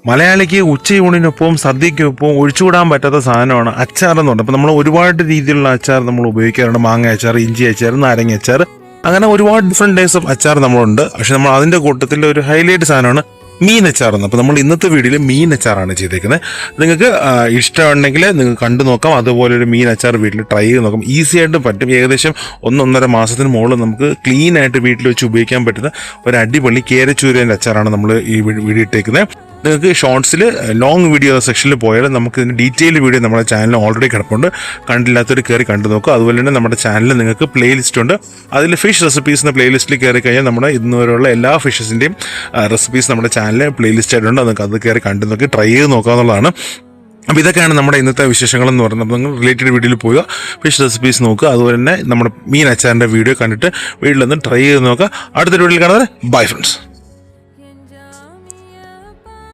മലയാളിക്ക് ഉച്ചയൂണിനൊപ്പവും സദ്യക്കൊപ്പവും ഒഴിച്ചുകൂടാൻ പറ്റാത്ത സാധനമാണ് അച്ചാർ എന്ന് പറയുന്നത്. അപ്പോൾ നമ്മൾ ഒരുപാട് രീതിയിലുള്ള അച്ചാർ നമ്മൾ ഉപയോഗിക്കാറുണ്ട്. മാങ്ങ അച്ചാർ, ഇഞ്ചി അച്ചാർ, നാരങ്ങ അച്ചാർ, അങ്ങനെ ഒരുപാട് ഡിഫറെൻറ്റ് ടൈപ്സ് ഓഫ് അച്ചാർ നമ്മളുണ്ട്. പക്ഷെ നമ്മൾ അതിൻ്റെ കൂട്ടത്തിൽ ഒരു ഹൈലൈറ്റ് സാധനമാണ് മീൻ അച്ചാറെന്ന്. അപ്പോൾ നമ്മൾ ഇന്നത്തെ വീഡിയോയിൽ മീൻ അച്ചാറാണ് ചെയ്തേക്കുന്നത്. നിങ്ങൾക്ക് ഇഷ്ടമുണ്ടെങ്കിൽ നിങ്ങൾക്ക് കണ്ടു നോക്കാം. അതുപോലെ ഒരു മീൻ അച്ചാർ വീട്ടിൽ ട്രൈ ചെയ്ത് നോക്കാം. ഈസി ആയിട്ട് പറ്റും. ഏകദേശം 1-1.5 മാസത്തിന് മുകളിൽ നമുക്ക് ക്ലീൻ ആയിട്ട് വീട്ടിൽ വെച്ച് ഉപയോഗിക്കാൻ പറ്റുന്ന ഒരു അടിപൊളി കേരച്ചൂരേൻ്റെ അച്ചാറാണ് നമ്മൾ ഈ വീഡിയോ ഇട്ടേക്കുന്നത്. നിങ്ങൾക്ക് ഷോർട്സിൽ ലോങ് വീഡിയോ സെക്ഷനിൽ പോയാൽ നമുക്ക് ഇതിൻ്റെ ഡീറ്റെയിൽഡ് വീഡിയോ നമ്മുടെ ചാനലിൽ ഓൾറെഡി കിടപ്പുണ്ട്. കണ്ടില്ലാത്തവർ കയറി കണ്ടു നോക്കുക. അതുപോലെ തന്നെ നമ്മുടെ ചാനലിൽ നിങ്ങൾക്ക് പ്ലേലിസ്റ്റ് ഉണ്ട്. അതിൽ ഫിഷ് റെസിപ്പീസ് എന്ന പ്ലേലിസ്റ്റിൽ കയറി കഴിഞ്ഞാൽ നമ്മുടെ ഇന്ന് വരെയുള്ള എല്ലാ ഫിഷസിൻ്റെയും റെസിപ്പീസ് നമ്മുടെ ചാനലിൽ പ്ലേലിസ്റ്റ് ആയിട്ടുണ്ട്. നിങ്ങൾക്ക് അത് കയറി കണ്ടു നോക്കി ട്രൈ ചെയ്ത് നോക്കാവുന്നതാണ്. അപ്പോൾ ഇതൊക്കെയാണ് നമ്മുടെ ഇന്നത്തെ വിശേഷങ്ങളെന്ന് പറയുന്നത്. അപ്പോൾ നിങ്ങൾ റിലേറ്റഡ് വീഡിയോയിൽ പോവുക, ഫിഷ് റെസിപ്പീസ് നോക്കുക. അതുപോലെ തന്നെ നമ്മുടെ മീൻ അച്ചാറിൻ്റെ വീഡിയോ കണ്ടിട്ട് വീട്ടിലൊന്ന് ട്രൈ ചെയ്ത് നോക്കുക. അടുത്തൊരു വീഡിയോയിൽ കാണുന്നത് ബൈ ഫ്രണ്ട്സ്.